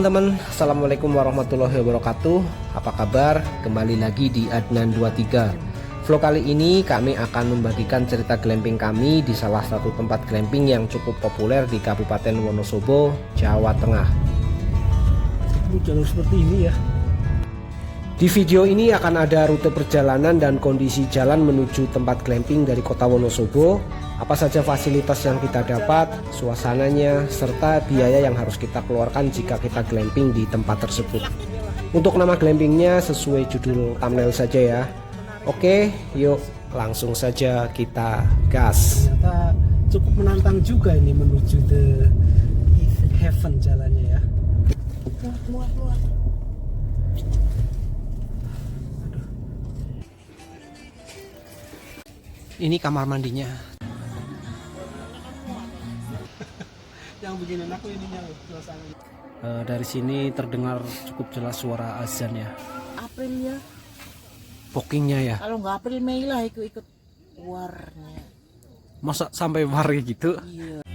teman-teman, assalamualaikum warahmatullahi wabarakatuh. Apa kabar? Kembali lagi di Adnan 23. Vlog kali ini kami akan membagikan cerita glamping kami di salah satu tempat glamping yang cukup populer di Kabupaten Wonosobo, Jawa Tengah. Jalur seperti ini ya. Di video ini akan ada rute perjalanan dan kondisi jalan menuju tempat glamping dari kota Wonosobo, apa saja fasilitas yang kita dapat, suasananya, serta biaya yang harus kita keluarkan jika kita glamping di tempat tersebut. Untuk nama glampingnya sesuai judul thumbnail saja ya. Oke, yuk langsung saja kita gas. Ternyata cukup menantang juga ini menuju the heaven jalannya ya. Keluar. Ini kamar mandinya. Yang begini aku ininya suasananya. Dari sini terdengar cukup jelas suara azan ya. April ya. Bookingnya ya. Kalau nggak April Mei lah ikut warnya. Masa sampai war gitu? Iya.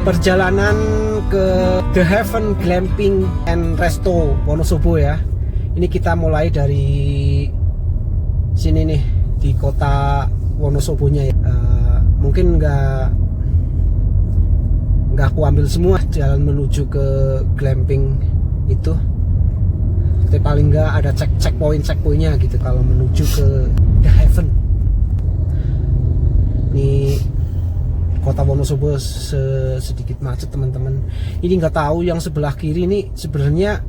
Perjalanan ke The Heaven Glamping and Resto Wonosobo ya. Ini kita mulai dari sini nih di kota Wonosobonya ya. Mungkin nggak aku ambil semua jalan menuju ke glamping itu. Tapi paling nggak ada checkpointnya gitu kalau menuju ke The Heaven. Ini kota Wonosobo sedikit macet teman-teman. Ini nggak tahu yang sebelah kiri ini sebenarnya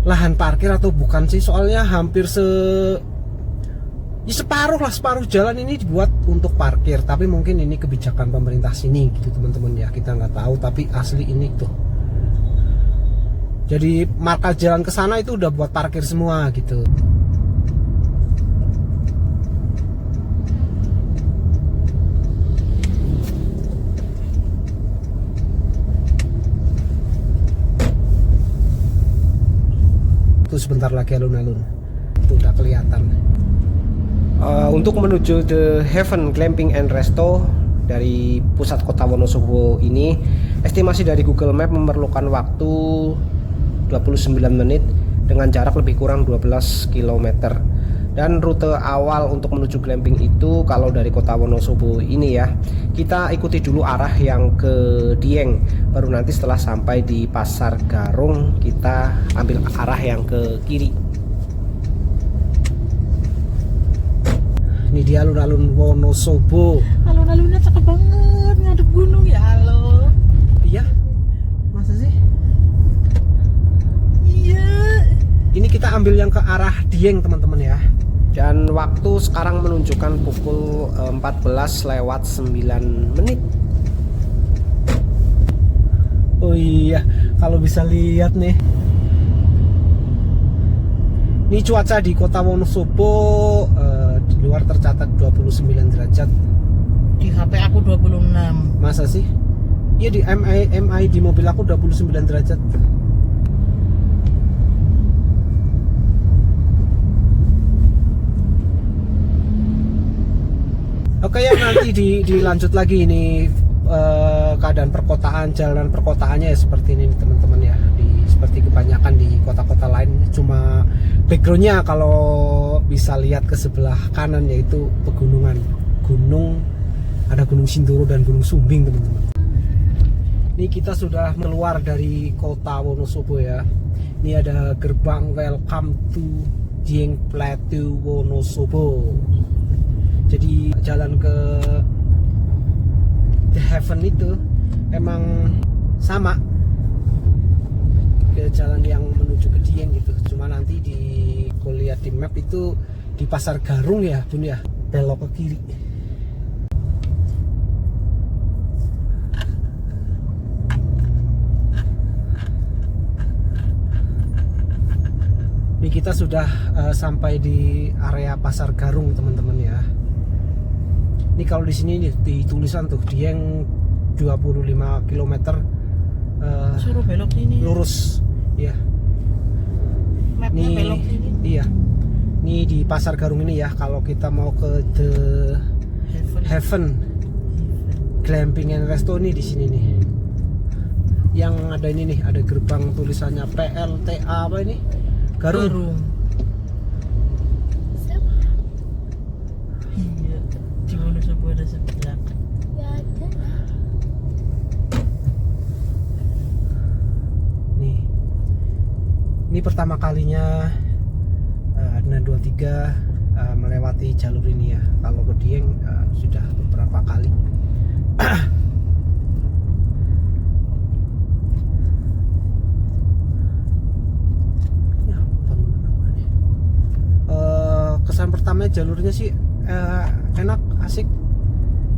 lahan parkir atau bukan sih, soalnya hampir separuh jalan ini dibuat untuk parkir, tapi mungkin ini kebijakan pemerintah sini gitu teman-teman ya, kita nggak tahu, tapi asli ini tuh. Jadi marka jalan ke sana itu udah buat parkir semua gitu. Itu sebentar lagi alun-alun itu udah kelihatan. Untuk menuju The Heaven Glamping and Resto dari pusat kota Wonosobo ini, estimasi dari Google Map memerlukan waktu 29 menit dengan jarak lebih kurang 12 km. Dan rute awal untuk menuju glamping itu kalau dari kota Wonosobo ini ya, kita ikuti dulu arah yang ke Dieng, baru nanti setelah sampai di Pasar Garung kita ambil arah yang ke kiri. Ini dia alun-alun Wonosobo. Alun-alunnya cakep banget, ngadep gunung ya. Halo. Iya, masa sih? Iya. Ini kita ambil yang ke arah Dieng teman-teman ya. Dan waktu sekarang menunjukkan pukul 14:09. Oh iya, kalau bisa lihat nih. Ini cuaca di kota Wonosobo, di luar tercatat 29 derajat. Di HP aku 26. Masa sih? Iya, di MI di mobil aku 29 derajat. Oke ya, nanti dilanjut lagi ini keadaan perkotaan, jalanan perkotaannya ya seperti ini teman-teman ya. Seperti kebanyakan di kota-kota lain, cuma backgroundnya kalau bisa lihat ke sebelah kanan yaitu pegunungan, ada Gunung Sindoro dan Gunung Sumbing teman-teman. Ini kita sudah keluar dari kota Wonosobo ya. Ini ada gerbang welcome to Dieng Plateau Wonosobo. Jadi jalan ke The Heaven itu emang sama ke jalan yang menuju ke Dieng gitu. Cuma nanti kalau lihat di map itu di Pasar Garung ya Bun ya, belok ke kiri. kita sudah sampai di area Pasar Garung teman-teman ya. Ini kalau di sini nih di tulisan tuh Dieng 25 km Suruh belok sini. lurus. Iya. Mapnya Nih, belok sini. iya. Ini di Pasar Garung ini ya. Kalau kita mau ke The Heaven Glamping and Resto ini di sini nih. Yang ada ini nih, ada gerbang tulisannya PLTA apa ini? Garung. Iya. Di Wonosobo ada sebelah. Nih. Ini pertama kalinya Adnan 23 melewati jalur ini ya. Kalau ke Dieng sudah beberapa kali. Kesan pertamanya jalurnya sih enak, asik,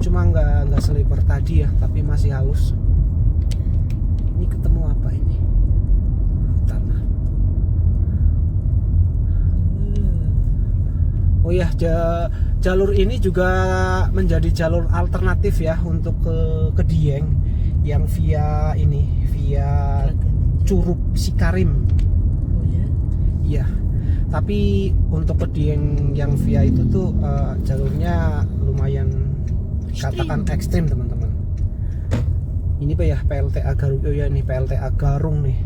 cuma nggak selebar tadi ya, tapi masih halus. Ini ketemu apa ini? Tanah. Oh ya, jalur ini juga menjadi jalur alternatif ya untuk ke Dieng yang via Curug Sikarim. Oh ya. Iya. Tapi untuk ke Dieng yang via itu tuh jalurnya lumayan dikatakan ekstrim teman-teman. Ini apa ya, PLTA Garung. Oh ya, nih PLTA Garung nih.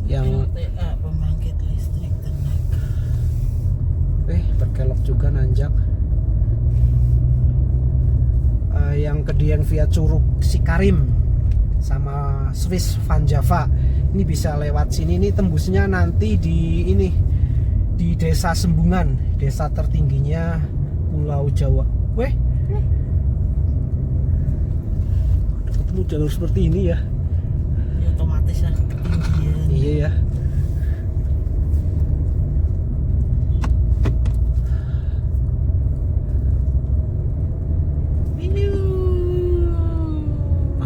Yang PLTA pembangkit listrik tenaga. berkelok juga nanjak. Yang ke Dieng via Curug Sikarim sama Swiss Van Java. Ini bisa lewat sini, ini tembusnya nanti di Desa Sembungan, desa tertingginya Pulau Jawa. Ketemu jalur seperti ini ya. Ya otomatis lah ketinggian. Iya ya.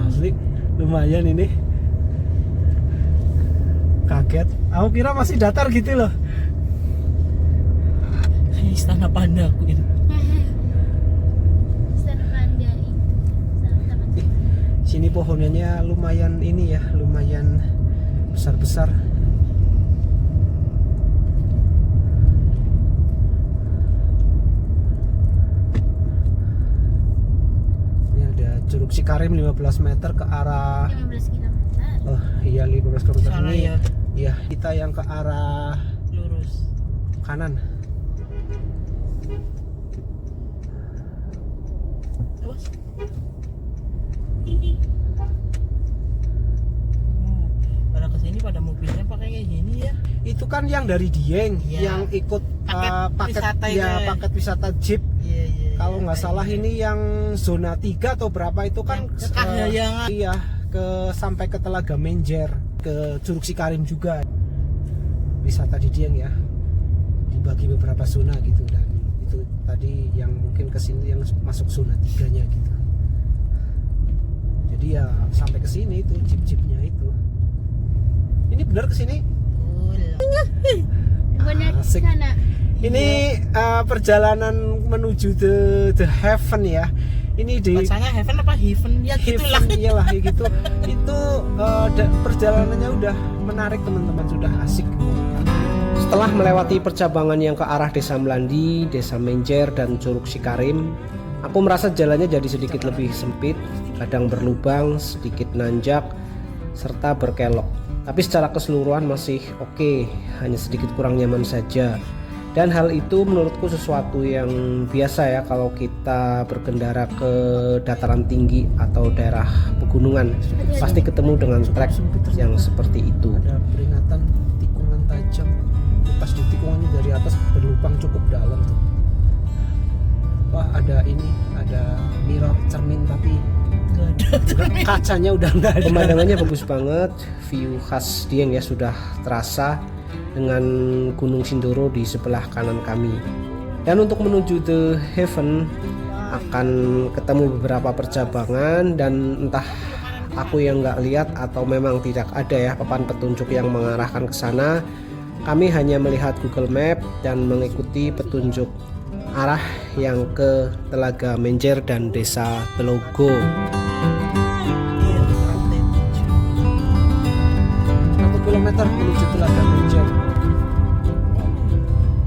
Asik, lumayan ini. Kaget, aku kira masih datar gitu loh. Istana Panda aku itu. Sini pohonnya lumayan ini ya, lumayan besar-besar. Ini ada Curug Sikarim 15 meter ke arah 15 km. Oh iya, 15 km Sana ini. ya. Iya, kita yang ke arah Lurus. kanan. Awas. Pada kesini pada mobilnya pakai kayak gini ya. Itu kan yang dari Dieng, Iya. yang ikut Paket wisata itu ya, ya. paket wisata jeep. Iya. Kalau nggak salah ini yang zona 3 atau berapa itu kan Yang ke Kahyangan. iya, sampai ke Telaga Menjer, ke Curug Sikarim juga. Wisata di Dieng ya. Dibagi beberapa zona gitu, dan itu tadi yang mungkin kesini yang masuk zona 3-nya gitu. Jadi ya sampai ke sini itu jeep-jeepnya itu. Ini benar ke sini? Benar di Asik. sana. Ini perjalanan menuju the heaven ya. Ini di Bacanya heaven apa heaven ya gitulah. heaven, iyalah kayak gitu. Itu perjalanannya udah menarik teman-teman, sudah asik. Setelah melewati percabangan yang ke arah Desa Melandi, Desa Menjer, dan Curug Sikarim, aku merasa jalannya jadi sedikit lebih sempit, kadang berlubang, sedikit nanjak, serta berkelok. Tapi secara keseluruhan masih oke, hanya sedikit kurang nyaman saja. Dan hal itu menurutku sesuatu yang biasa ya kalau kita berkendara ke dataran tinggi atau daerah pegunungan. Pasti ketemu dengan trek yang seperti itu. Ada peringatan tikungan tajam. Pas di tikungannya dari atas berlubang cukup dalam tuh. Wah, ada ini, ada mirror cermin tapi kacanya udah nggak ada. Pemandangannya bagus banget, view khas Dieng ya sudah terasa dengan Gunung Sindoro di sebelah kanan kami. Dan untuk menuju The Heaven akan ketemu beberapa percabangan, dan entah aku yang nggak lihat atau memang tidak ada ya papan petunjuk yang mengarahkan ke sana. Kami hanya melihat Google Map dan mengikuti petunjuk arah yang ke Telaga Menjer dan Desa Belogo. 1 kilometer menuju Telaga Menjer.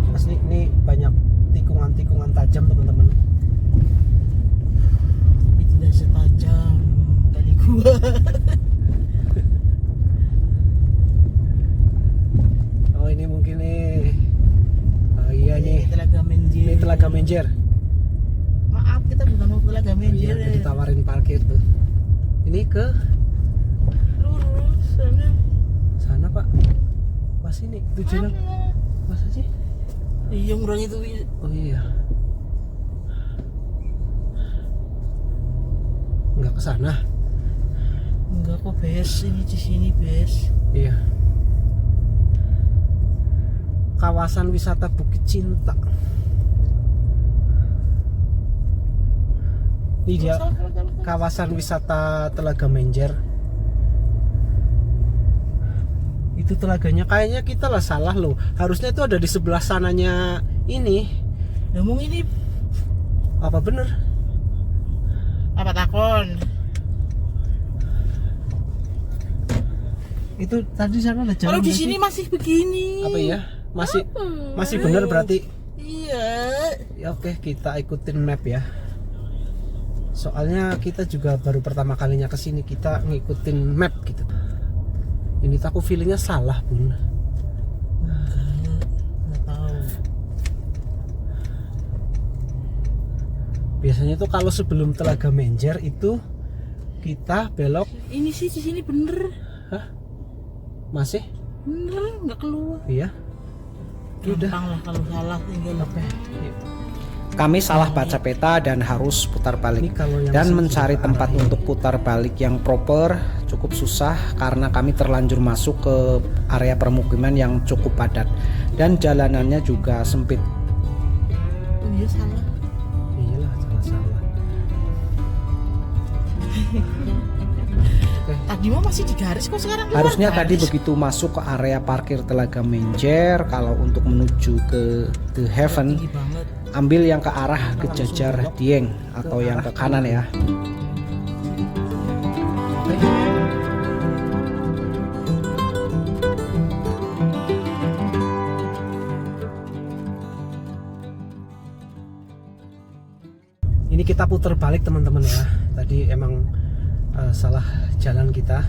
Mas ini banyak tikungan-tikungan tajam teman-teman. Tapi tidak setajam kali gua. Oh ini mungkin nih. Oh iya nih. Telaga Menjer. Ini Telaga Menjer. Maaf, kita bukan mau Telaga Oh iya, Menjer. udah ditawarin parkir tuh. Ini ke Lurus sana. sana Pak. Pas ini itu jalan. Masa sih? Iya, murah itu. Oh iya. Enggak ke sana. Enggak kok, Bes. Ini di sini, Bes. Iya. Kawasan wisata Bukit Cinta. Ini dia kawasan wisata Telaga Menjer. Itu telaganya kayaknya kita lah salah loh. Harusnya itu ada di sebelah sananya ini. Ngomong ini Apa bener? apa takon? Itu tadi sana ada jalan. Kalau di nggak sini sih? masih begini. Apa ya? Masih bener berarti. Iya. Ya oke, kita ikutin map ya. Soalnya kita juga baru pertama kalinya kesini, kita ngikutin map gitu. Ini tuh aku feelingnya salah Bun. Nggak tahu. Biasanya tuh kalau sebelum Telaga Menjer itu kita belok. Ini sih di sini bener. Hah? Masih? Bener, nggak keluar. Iya. Udah. Gampang lah kalau salah tinggal. Oke. Yuk. Kami salah baca peta dan harus putar Ini balik. kalau yang Dan masih mencari ke tempat arah ini. untuk putar balik yang proper cukup susah karena kami terlanjur masuk ke area permukiman yang cukup padat dan jalanannya juga sempit. Oh iya, salah. Iyalah, salah-salah. Oke. Tadi mah masih di garis kok, sekarang keluar Harusnya tadi garis. begitu masuk ke area parkir Telaga Menjer, kalau untuk menuju ke The Heaven, Tinggi banget. ambil yang ke arah ke Jajar Dieng atau yang ke kanan ya. Oke. Ini kita putar balik teman-teman ya. Tadi emang salah jalan kita.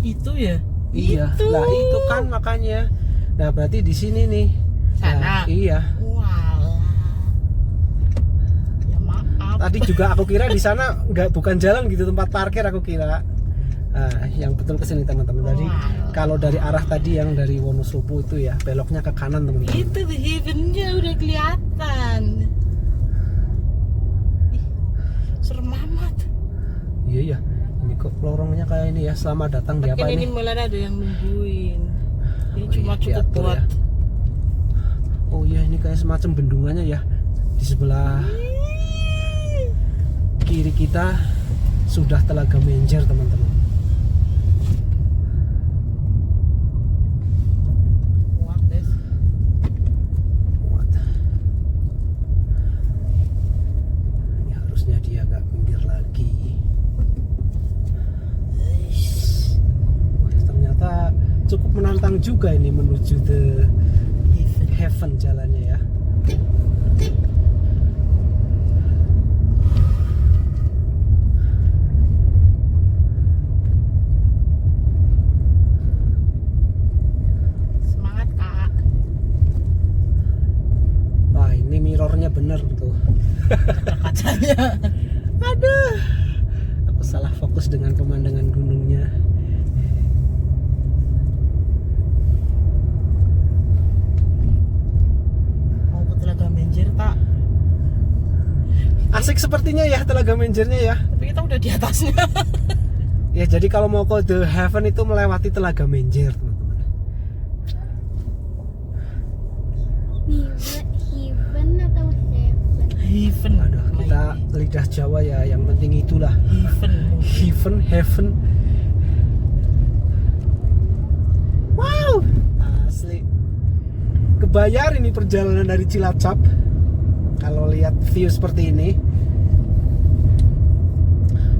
Itu ya? Iya, Itu. lah itu kan makanya. Nah berarti di sini nih. Sana? Nah, iya. Walah. Ya maaf. Tadi juga aku kira di sana bukan jalan gitu, tempat parkir aku kira. Yang betul kesini teman-teman. Tadi Wow. kalau dari arah tadi yang dari Wonosobo itu ya beloknya ke kanan teman-teman. Itu the heaven-nya udah kelihatan. Ih, serem amat. Iya ya. Ini kok lorongnya kayak ini ya. Selamat datang di apa Mungkin ini ini? malah ada yang nungguin. Ini Oh, cuma iya, cukup diatur buat ya. Oh iya, ini kayak semacam bendungannya ya. Di sebelah kiri kita sudah Telaga Menjer teman-teman. Muat, Des. Muat. Ini harusnya dia agak pinggir lagi. Wah, ternyata cukup menantang juga ini menuju The Heaven jalannya ya. Semangat, Kak. Wah ini mirrornya bener tuh. Kacanya. Aduh, aku salah fokus dengan pemandangan gunungnya. Mau ke Telaga Menjer, tak? Asik sepertinya ya Telaga Menjernya ya. Tapi kita udah di atasnya. Ya jadi kalau mau ke The Heaven itu melewati Telaga Menjer teman-teman. Heaven atau heaven? Heaven. Aduh, kita lidah Jawa ya, yang penting itulah heaven. Wow, asli kebayar ini perjalanan dari Cilacap kalau lihat view seperti ini.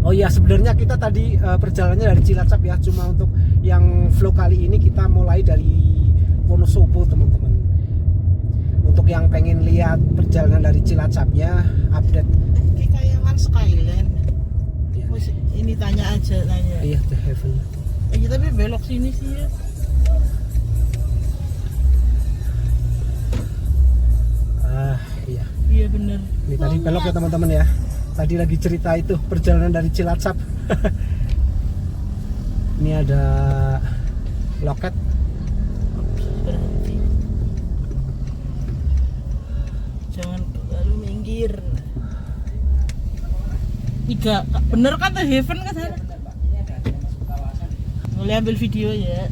Oh iya, sebenarnya kita tadi perjalanannya dari Cilacap ya, cuma untuk yang vlog kali ini kita mulai dari Wonosobo teman-teman. Untuk yang pengen lihat perjalanan dari Cilacapnya, update. Ini kayangan Skyland. Ya. Ini tanya aja tanya. Iya, the heaven. Iya tapi belok sini sih ya. Iya. Iya bener. Ini tadi belok ya teman-teman ya. Tadi lagi cerita itu perjalanan dari Cilacap. Ini ada loket. Berhenti. Jangan lalu minggir. Tiga, bener kan The Heaven kan? Boleh ambil video ya.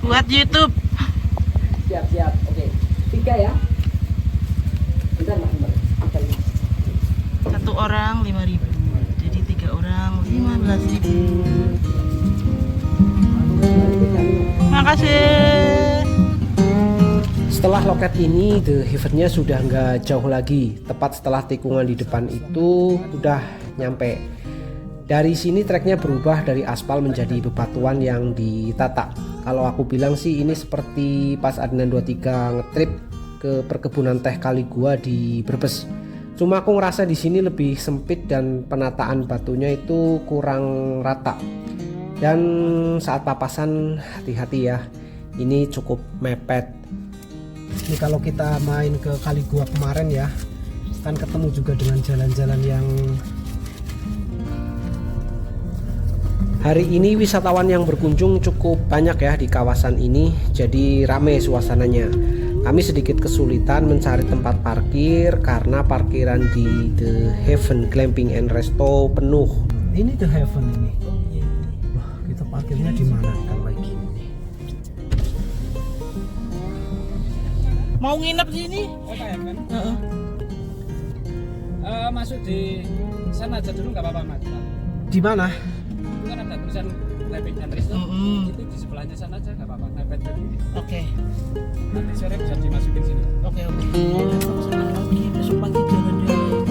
Buat YouTube. Siap. Oke. 3 ya. Bentar, Mas. Satu orang 5.000. Jadi 3 orang 15.000. Makasih. Setelah loket ini, The Heaven-nya sudah nggak jauh lagi. Tepat setelah tikungan di depan itu udah nyampe. Dari sini treknya berubah dari aspal menjadi bebatuan yang ditata. Kalau aku bilang sih ini seperti pas Adnan 23 ngetrip ke perkebunan teh Kali Gua di Brebes. Cuma aku ngerasa di sini lebih sempit dan penataan batunya itu kurang rata. Dan saat papasan hati-hati ya, ini cukup mepet. Ini kalau kita main ke Kali Gua kemarin ya, kan ketemu juga dengan jalan-jalan yang hari ini wisatawan yang berkunjung cukup banyak ya di kawasan ini, jadi rame suasananya. Kami sedikit kesulitan mencari tempat parkir karena parkiran di The Heaven Glamping and Resto penuh. ini The Heaven ini. Oh iya. Wah, kita parkirnya di mana kan kayak gini nih? Mau nginep sini? Oh, Pak Heaven. Heeh. Masuk di sana aja dulu nggak apa-apa, Mas. Di mana? Itu kan ada tulisan Glamping and Resto. Itu di sebelahnya sana aja nggak apa-apa. Mepet ke sini. Oke. Nanti sore bisa dimasukin sini. Oke. Senang lagi besok pagi jalan-jalan.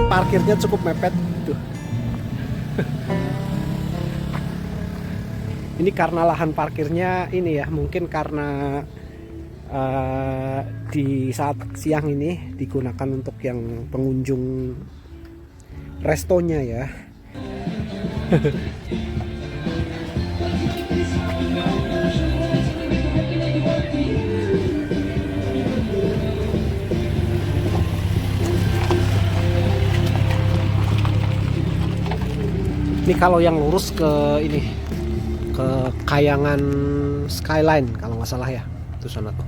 Parkirnya cukup mepet tuh. Ini karena lahan parkirnya ini ya, mungkin karena di saat siang ini digunakan untuk yang pengunjung restonya ya. Ini kalau yang lurus ke ini, ke Kayangan Skyline kalau nggak salah ya, itu sana tuh.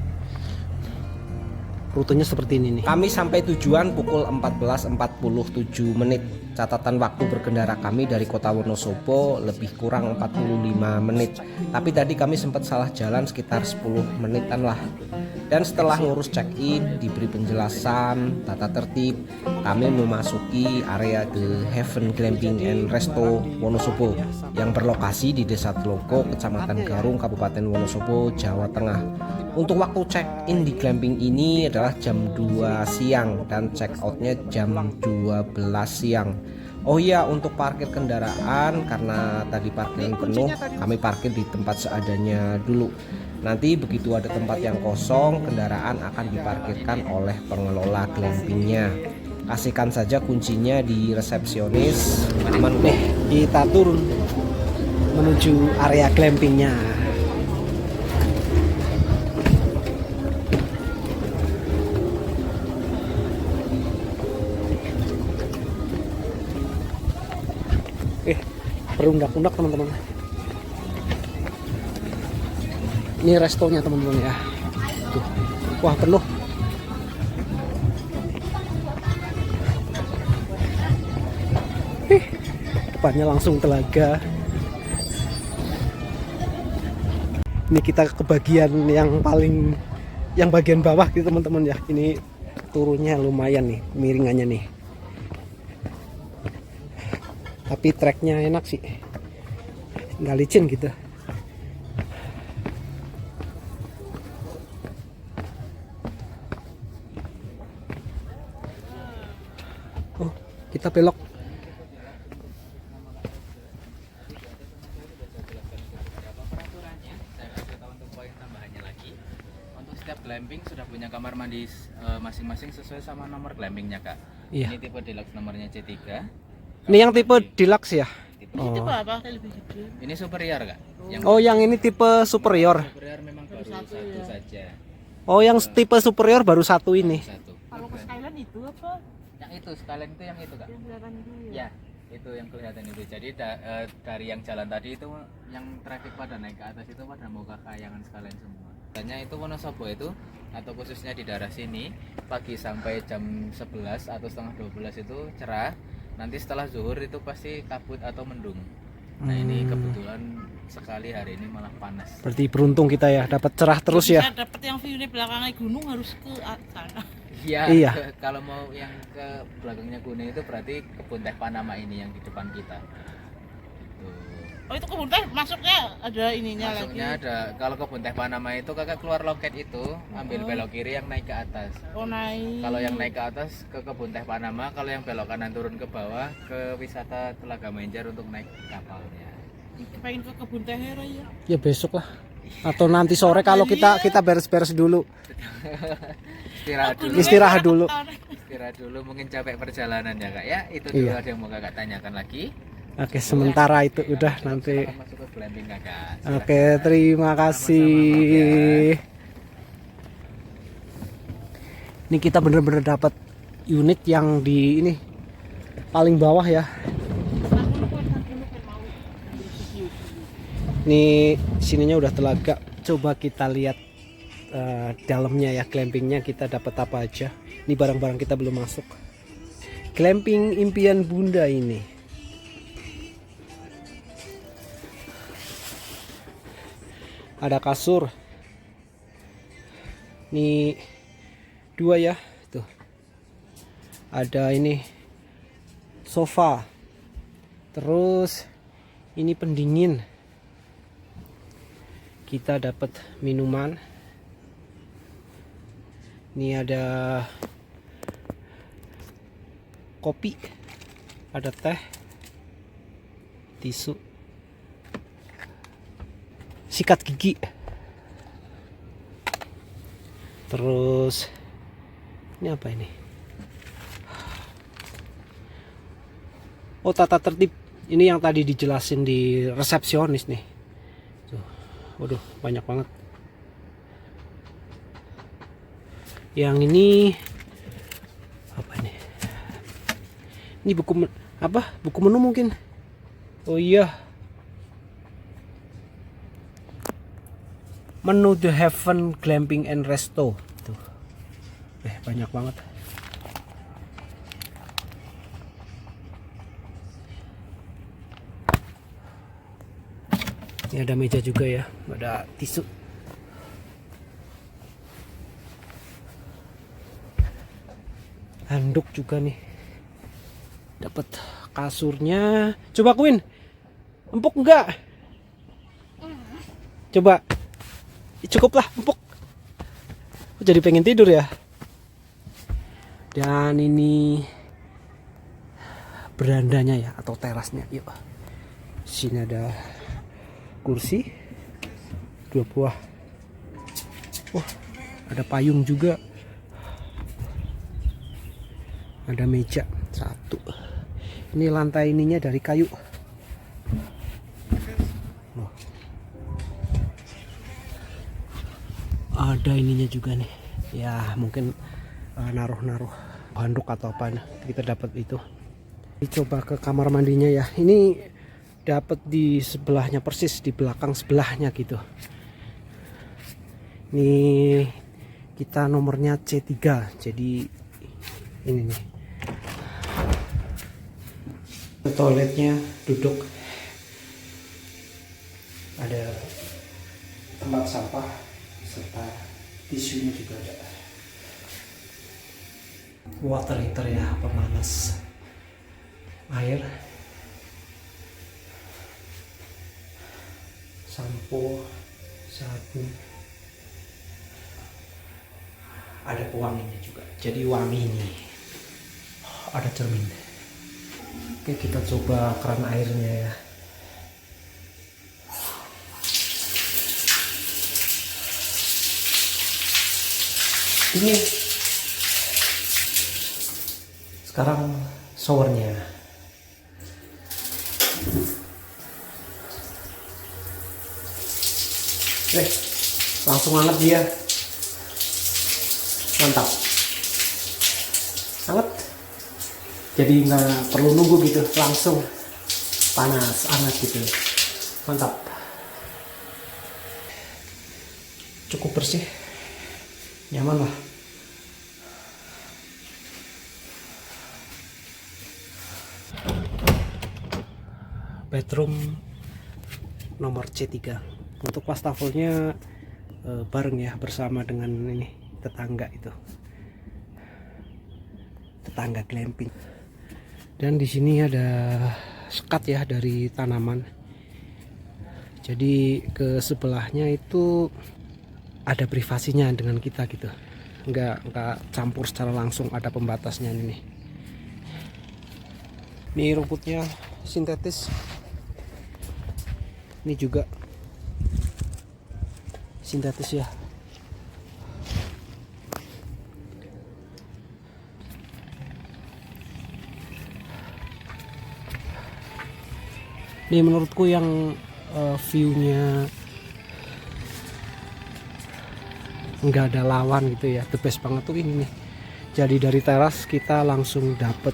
Rutenya seperti ini nih. Kami sampai tujuan pukul 14.47 menit. Catatan waktu berkendara kami dari kota Wonosobo lebih kurang 45 menit. Tapi tadi kami sempat salah jalan sekitar 10 menitan lah. Dan setelah ngurus check-in, diberi penjelasan, tata tertib, kami memasuki area The Heaven Glamping and Resto Wonosobo yang berlokasi di Desa Tloko, Kecamatan Garung, Kabupaten Wonosobo, Jawa Tengah. Untuk waktu check-in di glamping ini adalah jam 2 siang dan check-outnya jam 12 siang. Oh iya, untuk parkir kendaraan karena tadi parkiran penuh, kami parkir di tempat seadanya dulu. Nanti begitu ada tempat yang kosong, kendaraan akan diparkirkan oleh pengelola glampingnya. Kasihkan saja kuncinya di resepsionis. Aman deh. Kita turun menuju area glampingnya. Berundak-undak teman-teman. Ini restonya teman-teman ya. Tuh. Wah, penuh. depannya langsung telaga. Ini kita ke bagian yang bagian bawah gitu teman-teman ya. Ini turunnya lumayan nih, miringannya nih. Tapi treknya enak sih, nggak licin gitu. Oh, kita belok. Glamping sudah punya kamar mandi masing-masing sesuai sama nomor glampingnya kak. Iya. Ini tipe deluxe nomornya C3. Ini yang tipe deluxe ya? Ini tipe apa? Kayak lebih gede. Ini superior kak. Oh, yang ini tipe superior. Superior memang baru satu saja. Oh, yang tipe superior baru satu ini. Satu. Kalau ke Skyline itu apa? Yang itu Skyline itu yang itu kak. Yang kelihatan itu Ya, itu yang kelihatan itu. Jadi dari yang jalan tadi itu yang traffic pada naik ke atas itu pada mau ke Kayangan Skyline semua. Tanya itu Wonosobo itu atau khususnya di daerah sini pagi sampai jam 11 atau setengah 12 itu cerah. Nanti setelah zuhur itu pasti kabut atau mendung. Nah ini kebetulan sekali hari ini malah panas. Berarti beruntung kita ya, dapat cerah terus ya. Bisa dapat yang view di belakangnya gunung harus ke sana. Iya. Kalau mau yang ke belakangnya gunung itu berarti kebun teh Panama ini yang di depan kita. Oh itu kebun teh masuknya ada ininya Masuknya lagi. ada. Kalau kebun teh Panama itu kakak keluar loket itu ambil belok kiri yang naik ke atas. Oh naik. Kalau yang naik ke atas ke kebun teh Panama, kalau yang belok kanan turun ke bawah ke wisata Telaga Menjer untuk naik kapalnya. Pengen ke kebun teh ya. Ya besok lah. Atau nanti sore kalau kita beres-beres dulu. Istirahat dulu. Istirahat dulu. Istirahat dulu, mungkin capek perjalanan ya kak ya. Itu dulu Iya. ada yang mau kakak tanyakan lagi. Oke, sementara itu udah nanti. Sekarang masuk ke glamping kakak. Oke, terima kasih. Ini kita bener-bener dapat unit yang di ini paling bawah ya. Ini sininya udah telaga. Coba kita lihat dalamnya ya, glampingnya kita dapat apa aja. Ini barang-barang kita belum masuk. Glamping impian Bunda ini. Ada kasur. Ini 2 ya, tuh. Ada ini sofa. Terus ini pendingin. Kita dapat minuman. Ini ada kopi, ada teh, tisu, sikat gigi, terus ini apa ini? Oh, tata tertib. Ini yang tadi dijelasin di resepsionis nih. Tuh, waduh, banyak banget. Yang ini apa ini? Ini buku apa? Buku menu mungkin. Oh iya. Menu The Heaven Glamping and Resto. Tuh. Banyak banget. Ini ada meja juga ya, ada tisu. Handuk juga nih. Dapat kasurnya. Coba Queen. Empuk enggak? Coba. Cukuplah, empuk. Jadi pengen tidur ya. Dan ini berandanya ya, atau terasnya. Yuk. Sini ada kursi 2 buah. Wah, ada payung juga. Ada meja 1. Ini lantai ininya dari kayu. Loh. Ada ininya juga nih. Ya, mungkin naruh-naruh handuk atau apa. Kita dapat itu. Coba ke kamar mandinya ya. Ini dapat di sebelahnya persis, di belakang sebelahnya gitu. Ini kita nomornya C3. Jadi ini nih. Toiletnya duduk, ada tempat sampah serta tisunya juga ada. Water heater ya, pemanas air, sampo, sabun, ada pewanginya juga, jadi wangi nih. Ada cermin. Oke, kita coba keran airnya ya. Ini sekarang showernya. Langsung hangat dia. Mantap. Hangat. Jadi nggak perlu nunggu gitu, langsung panas, hangat gitu. Mantap. Cukup bersih, nyaman lah. Bedroom nomor C3. Untuk wastafelnya bareng ya, bersama dengan ini tetangga itu, tetangga glamping. Dan di sini ada sekat ya dari tanaman. Jadi ke sebelahnya itu ada privasinya dengan kita gitu. Enggak campur secara langsung, ada pembatasnya ini. Ini rumputnya sintetis. Ini juga sintetis ya. Ini menurutku yang view-nya nggak ada lawan gitu ya, the best banget tuh ini nih. Jadi dari teras kita langsung dapet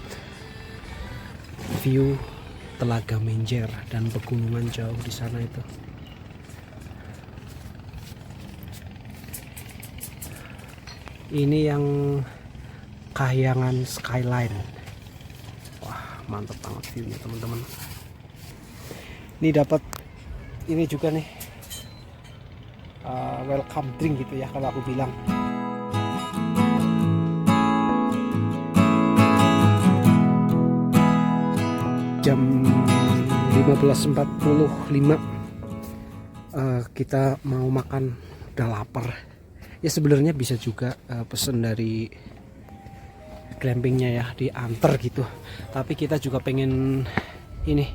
view Telaga Menjer dan pegunungan jauh di sana itu. Ini yang Kahyangan Skyline. Wah, mantap banget view-nya teman-teman. Ini dapat ini juga nih, welcome drink gitu ya kalau aku bilang. Jam 15.45 kita mau makan, udah lapar ya. Sebenarnya bisa juga pesen dari glampingnya ya, diantar gitu, tapi kita juga pengen ini,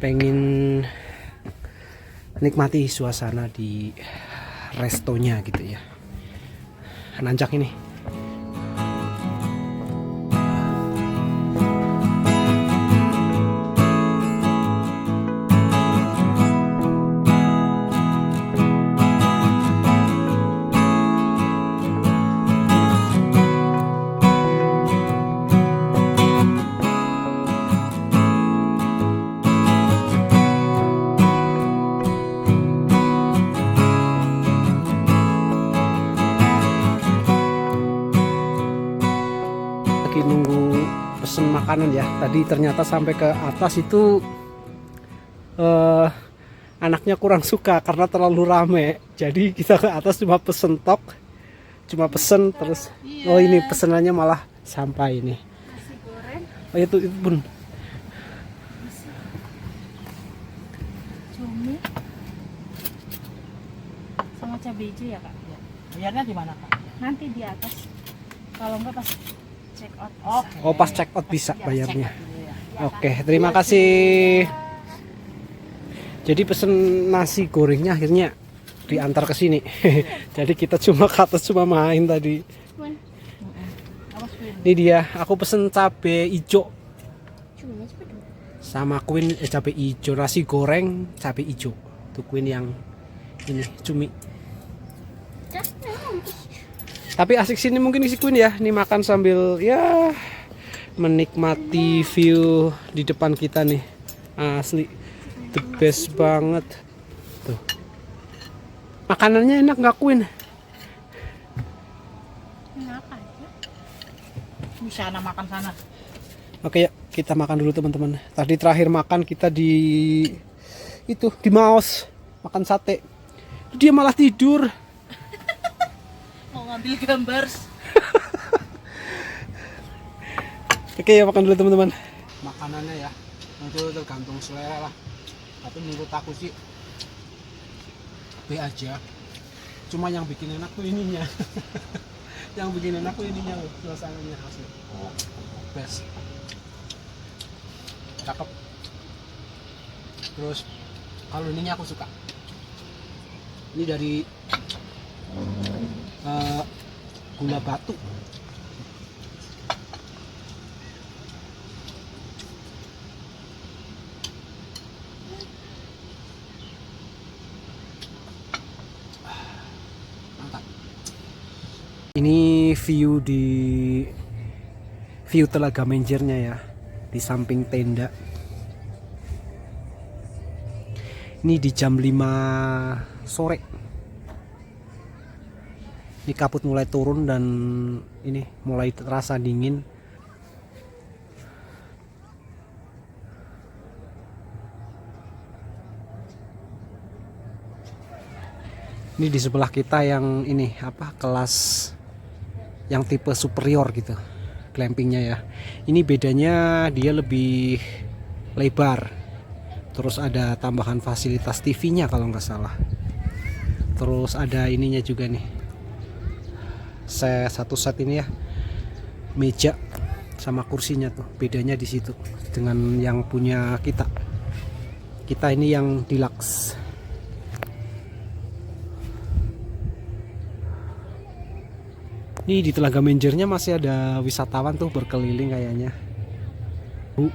pengen nikmati suasana di restonya gitu ya. Nanjak ini. Nunggu pesen makanan ya. Tadi ternyata sampai ke atas itu anaknya kurang suka karena terlalu rame. Jadi kita ke atas cuma pesen tok, cuma pesen terus. Oh ini pesenannya malah sampai ini. Nasi goreng. Oh itu pun. Cumi. Sama cabai hijau ya kak. Bayarnya di mana kak? Nanti di atas. Kalau enggak pas check out. Oh pas check out bisa bayarnya. Oke, terima kasih. Jadi pesen nasi gorengnya akhirnya diantar ke sini. Jadi kita cuma ke atas, cuma main tadi. Ini dia, aku pesen cabe hijau sama Queen cabe hijau, nasi goreng cabe hijau. Tuh Queen yang ini cumi. Tapi asik sini mungkin isi Queen ya. Nih makan sambil ya menikmati view di depan kita nih. Asli the best banget. Tuh. Makanannya enak nggak Queen? Kenapa ya? Di sana makan sana. Oke ya, kita makan dulu teman-teman. Tadi terakhir makan kita di Maos makan sate. Dia malah tidur. Mau ngambil gambar. Oke ya, makan dulu teman-teman. Makanannya ya, itu tergantung selera lah. Tapi menurut aku sih B aja. Cuma yang bikin enak tuh ininya. Yang bikin enak tuh ininya, suasananya asli. Best. Cakep. Terus kalau ininya aku suka. Ini dari gula batu. Mantap. Ini view Telaga Menjernya ya, di samping tenda. Ini di jam 5 sore. Ini kabut mulai turun dan ini mulai terasa dingin. Ini di sebelah kita yang ini apa, kelas yang tipe superior gitu, glampingnya ya. Ini bedanya dia lebih lebar. Terus ada tambahan fasilitas TV-nya kalau nggak salah. Terus ada ininya juga nih. Satu set ini ya. Meja sama kursinya tuh. Bedanya di situ dengan yang punya kita. Kita ini yang deluxe. Ini di Telaga Menjernya masih ada wisatawan tuh berkeliling kayaknya. Tuh.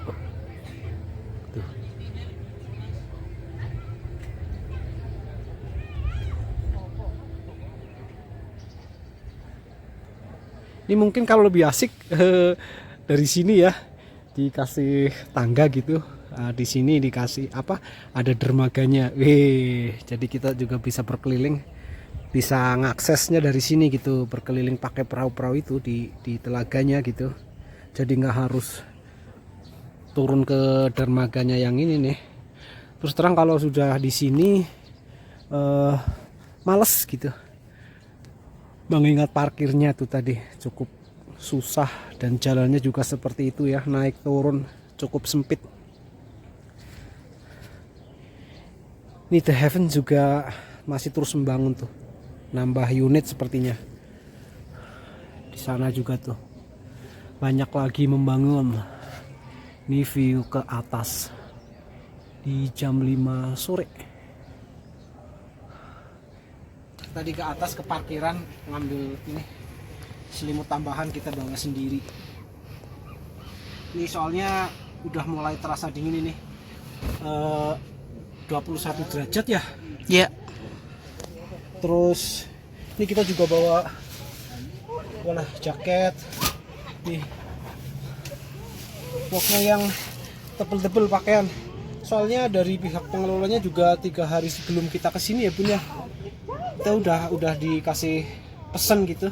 Ini mungkin kalau lebih asik dari sini ya, dikasih tangga gitu. Di sini dikasih apa? Ada dermaganya. Jadi kita juga bisa berkeliling, bisa ngaksesnya dari sini gitu, berkeliling pakai perahu-perahu itu di telaganya gitu. Jadi nggak harus turun ke dermaganya yang ini nih. Terus terang kalau sudah di sini males gitu. Mengingat parkirnya tuh tadi cukup susah dan jalannya juga seperti itu ya, naik turun cukup sempit. Ini The Heaven juga masih terus membangun tuh, nambah unit sepertinya. Di sana juga tuh banyak lagi membangun. Ini view ke atas di jam 5 sore. Tadi ke atas ke parkiran ngambil ini selimut tambahan, kita bawa sendiri. Ini soalnya udah mulai terasa dingin ini. 21 derajat ya. Ya. Terus ini kita juga bawa jaket nih. Pokoknya yang tebel-tebel pakaian. Soalnya dari pihak pengelolanya juga 3 hari sebelum kita kesini ya Bun ya, kita udah dikasih pesan gitu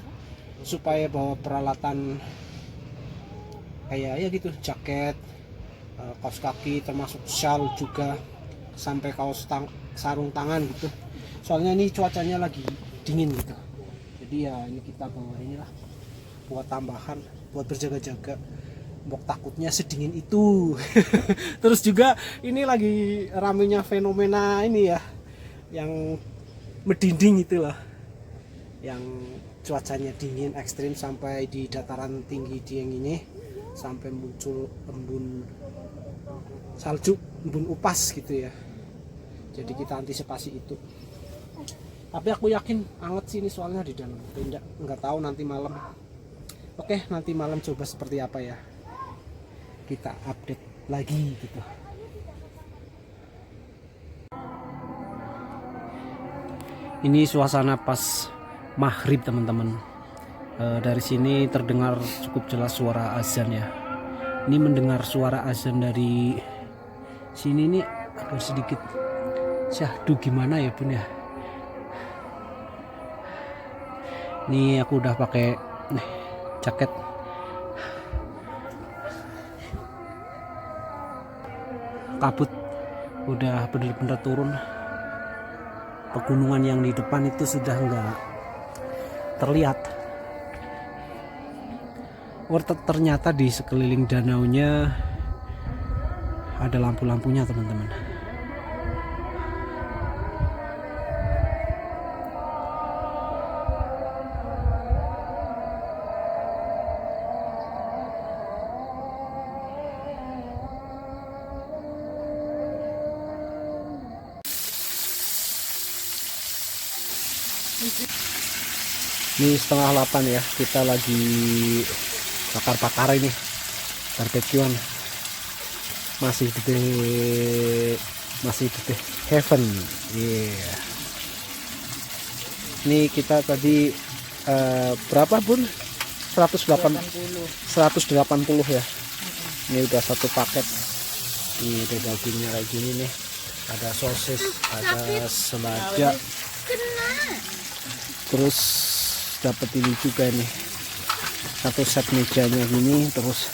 supaya bawa peralatan kayak ya gitu, jaket, kaos kaki, termasuk shawl juga, sampai sarung tangan gitu. Soalnya ini cuacanya lagi dingin gitu. Jadi ya ini kita bawa inilah buat tambahan, buat berjaga-jaga. Mbok takutnya sedingin itu. Terus juga ini lagi ramenya fenomena ini ya, yang medinding itu loh, yang cuacanya dingin ekstrim sampai di dataran tinggi Dieng ini sampai muncul embun salju, embun upas gitu ya. Jadi kita antisipasi itu. Tapi aku yakin anget sih ini soalnya di dalam tenda. Nggak tahu nanti malam. Oke, nanti malam coba seperti apa ya, kita update lagi gitu. Ini suasana pas maghrib teman-teman. Dari sini terdengar cukup jelas suara azan ya. Ini mendengar suara azan dari sini nih agak sedikit syahdu gimana ya Bun ya. Ini aku udah pakai jaket. kabut udah bener-bener turun. Pegunungan yang di depan itu sudah nggak terlihat. Ternyata di sekeliling danaunya ada lampu-lampunya teman-teman. Ini 7:30 ya, kita lagi bakar-bakar ini, barbekyuan. Masih di heaven. Yeah. Ini kita tadi berapa Bun? 180 ya. Ini udah satu paket. Ini ada dagingnya kayak gini nih. Ada sosis, ada selada. Terus dapat ini juga nih, satu set mejanya gini, terus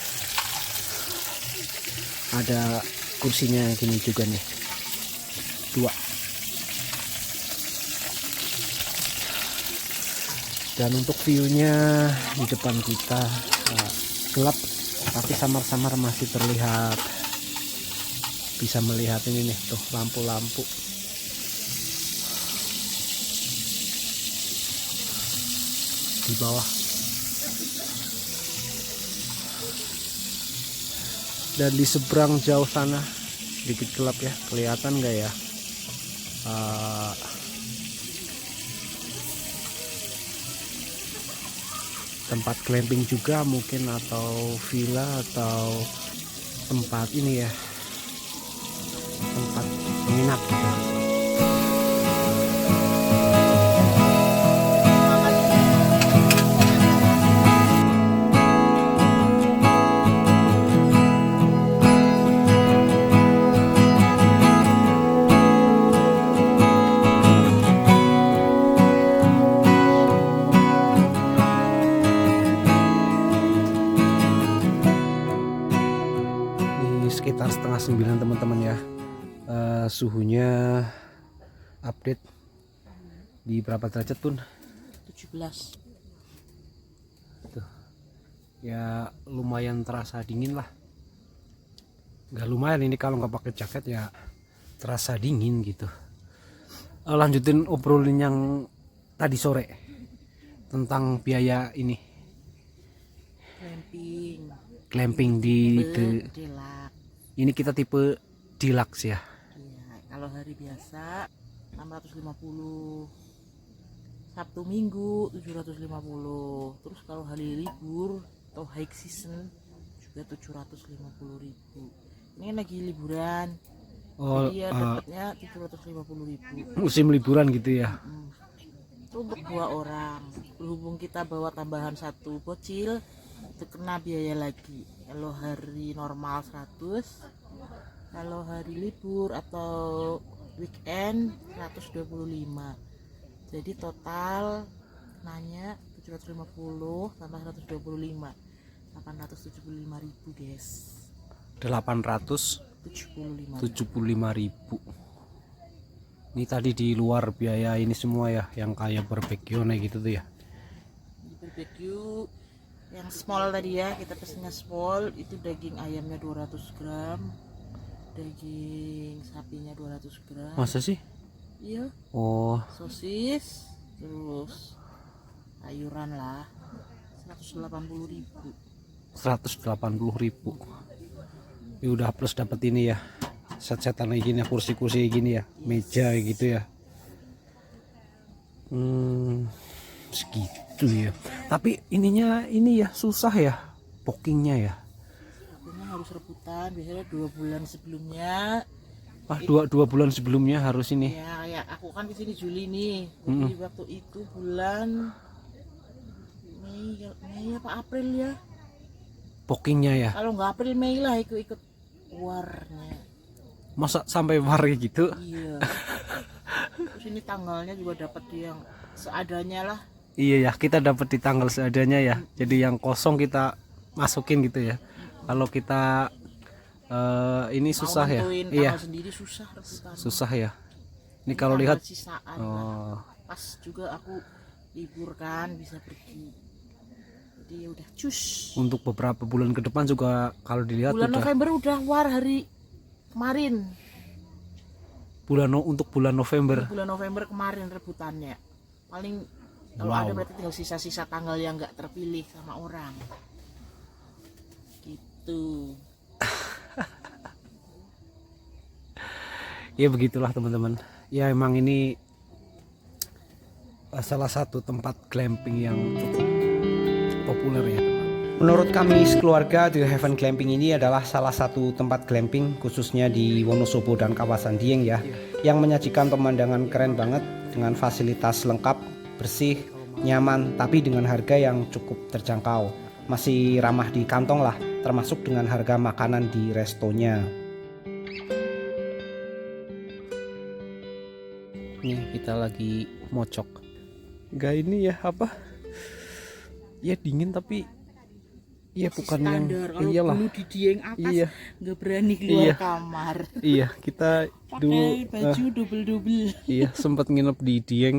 ada kursinya gini juga nih, 2. Dan untuk view-nya di depan kita gelap tapi samar-samar masih terlihat, bisa melihat ini nih tuh lampu-lampu. Di bawah, dan di seberang jauh sana sedikit gelap ya, kelihatan nggak ya, tempat glamping juga mungkin, atau villa, atau tempat ini ya, tempat menginap gitu. Sekitar 8:30 teman-teman ya. Suhunya update di berapa derajat Bun? 17. Tuh. Ya lumayan terasa dingin lah. Nggak lumayan ini, kalau nggak pakai jaket ya terasa dingin gitu. Lanjutin obrolin yang tadi sore tentang biaya ini, glamping di Delak. ini kita tipe deluxe ya. Iya, kalau hari biasa 650. Sabtu Minggu 750. Terus kalau hari libur atau high season juga 750.000. Ini lagi liburan. Oh, Jadi ya dapatnya 750.000. musim liburan gitu ya. Itu untuk 2 orang. Berhubung kita bawa tambahan 1 bocil, itu kena biaya lagi. Kalau hari normal 100, kalau hari libur atau weekend 125. Jadi total nanya 750 tambah 125, 875.000 guys. 875.000. Ini tadi di luar biaya ini semua ya, yang kayak barbecue gitu tuh ya. Di barbecue yang small tadi ya, kita pesennya small, itu daging ayamnya 200 gram, daging sapinya 200 gram. Masa sih? Iya. Oh, Sosis, terus sayuran lah 180.000. 180.000. Ini udah plus dapat ini ya, set-setan kayak gini, kursi-kursi kayak gini ya, meja kayak gitu ya. Segitu ya. Tapi ininya ini ya susah ya, bookingnya ya. Pokoknya harus rebutan, biasanya 2 bulan sebelumnya. Wah, dua bulan sebelumnya harus ini. Ya, kayak aku kan di sini Juli nih. Jadi waktu itu bulan Mei apa April ya? Bookingnya ya. Kalau nggak April Mei lah ikut warnya. Masa sampai war gitu? Iya. Terus ini tanggalnya juga dapat yang seadanya lah. Iya ya, kita dapat di tanggal seadanya ya. Jadi yang kosong kita masukin gitu ya. Kalau kita Ini Mau susah ya. nentuin Iya, tanggal sendiri susah rebutan. susah ya. Ini kalau Tanggal lihat sisaan lah. oh, Pas juga aku libur kan bisa pergi. Jadi ya udah cus. untuk beberapa bulan ke depan juga kalau dilihat Bulan udah November udah war hari kemarin. untuk bulan November. Bulan November kemarin rebutannya. Paling kalau Wow. ada berarti tinggal sisa-sisa tanggal yang nggak terpilih sama orang. Gitu. Ya begitulah teman-teman. Ya emang ini salah satu tempat glamping yang cukup populer ya. Menurut kami sekeluarga, The Heaven Glamping ini adalah salah satu tempat glamping khususnya di Wonosobo dan kawasan Dieng ya, yang menyajikan pemandangan keren banget dengan fasilitas lengkap, bersih, nyaman, tapi dengan harga yang cukup terjangkau. Masih ramah di kantong lah, termasuk dengan harga makanan di restonya. Nih kita lagi mocok. Enggak ini ya apa? Ya dingin tapi ya bukan yang Standar kalau iyalah. dulu di Dieng atas Iya. nggak berani keluar Iya. kamar. Iya, kita dulu Pakai baju double-double. iya sempat nginep di Dieng.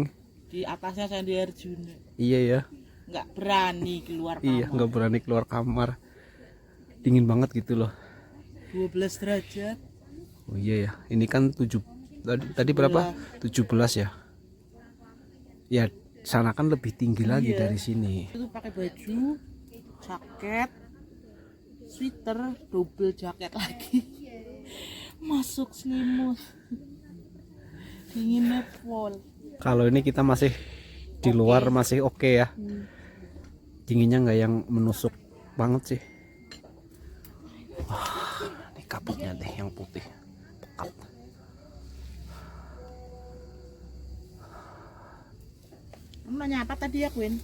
Di atasnya Sandi Arjuna. Iya ya. Nggak berani keluar kamar. Iya, nggak berani keluar kamar. Dingin banget gitu loh. 12 derajat. Oh iya ya. Ini kan tadi berapa? 17 ya. Ya, sana kan lebih tinggi lagi Iya. dari sini. Itu pakai baju, jaket, sweater, double jaket lagi. Masuk selimut. Dinginnya pol. Kalau ini kita masih di luar masih oke ya. Dinginnya nggak yang menusuk banget sih. Wah, ini kabutnya deh yang putih. Pekat. Kamu nanya apa tadi ya, Queen?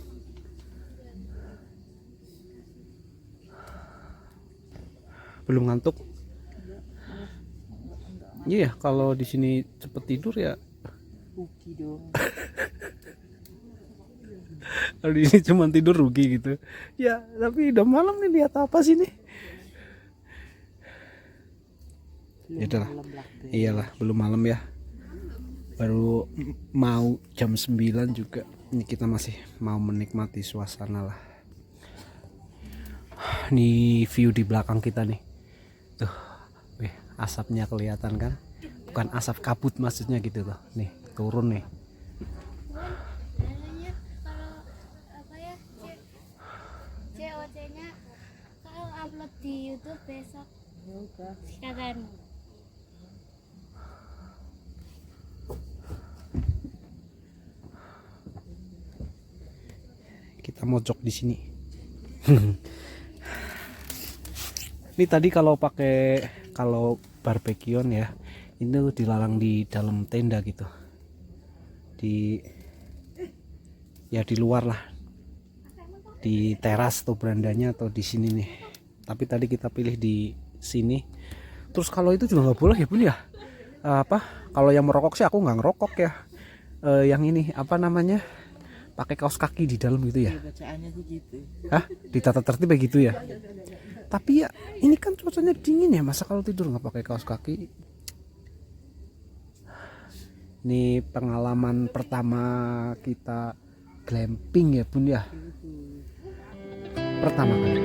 Belum ngantuk? Iya, kalau di sini cepet tidur ya. Rugi dong. Kalau di sini cuma tidur rugi gitu. Ya, tapi udah malam nih, lihat apa sih nih? Ya udah lah. Iyalah, belum malam ya. Baru mau jam 9 juga. Ini kita masih mau menikmati suasana lah. Nih view di belakang kita nih. Tuh, asapnya kelihatan kan? Bukan asap kabut maksudnya gitu loh. Nih, turun nih. Namanya kalau apa ya COC-nya kalau upload di YouTube besok sekalian. Kita mojok di sini. Ini tadi kalau barbekyun ya, ini dilarang di dalam tenda gitu. Di luar lah. Di teras atau berandanya atau di sini nih. Tapi tadi kita pilih di sini. Terus kalau itu juga nggak boleh ya Bun ya? Kalau yang merokok sih aku nggak ngerokok ya. Yang ini apa namanya? Pakai kaos kaki di dalam gitu ya? Bacaannya tuh gitu. Hah? Ditata tertib begitu ya? Tapi ya ini kan cuacanya dingin ya, masa kalau tidur nggak pakai kaos kaki? Ini pengalaman pertama kita glamping ya Bun ya? Pertama kali.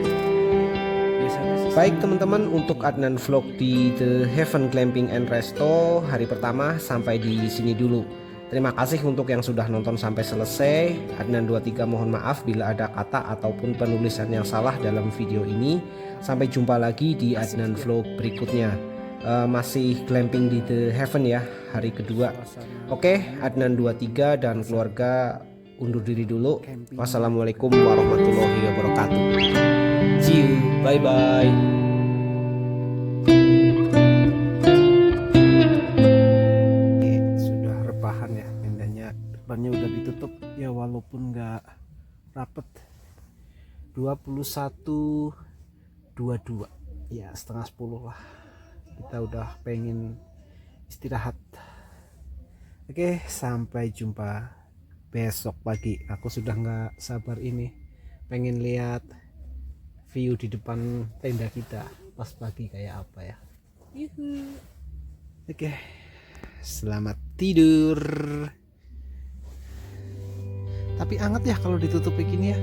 Biasanya sih Baik teman-teman, untuk Adnan vlog di The Heaven Glamping and Resto hari pertama sampai di sini dulu. Terima kasih untuk yang sudah nonton sampai selesai. Adnan 23 mohon maaf bila ada kata ataupun penulisan yang salah dalam video ini. Sampai jumpa lagi di Adnan vlog berikutnya. Masih glamping di The Heaven ya, hari kedua. Oke, Adnan 23 dan keluarga undur diri dulu. Wassalamualaikum warahmatullahi wabarakatuh. See you, bye bye. sudah rebahan ya, tendanya depannya udah ditutup ya, walaupun nggak rapet. 21.22 ya, setengah 10 lah, kita udah pengen istirahat. Oke, sampai jumpa besok pagi. Aku sudah nggak sabar ini pengen lihat view di depan tenda kita pas pagi kayak apa ya. Yuhu. Oke, selamat tidur. Tapi anget ya kalau ditutup kayak gini ya.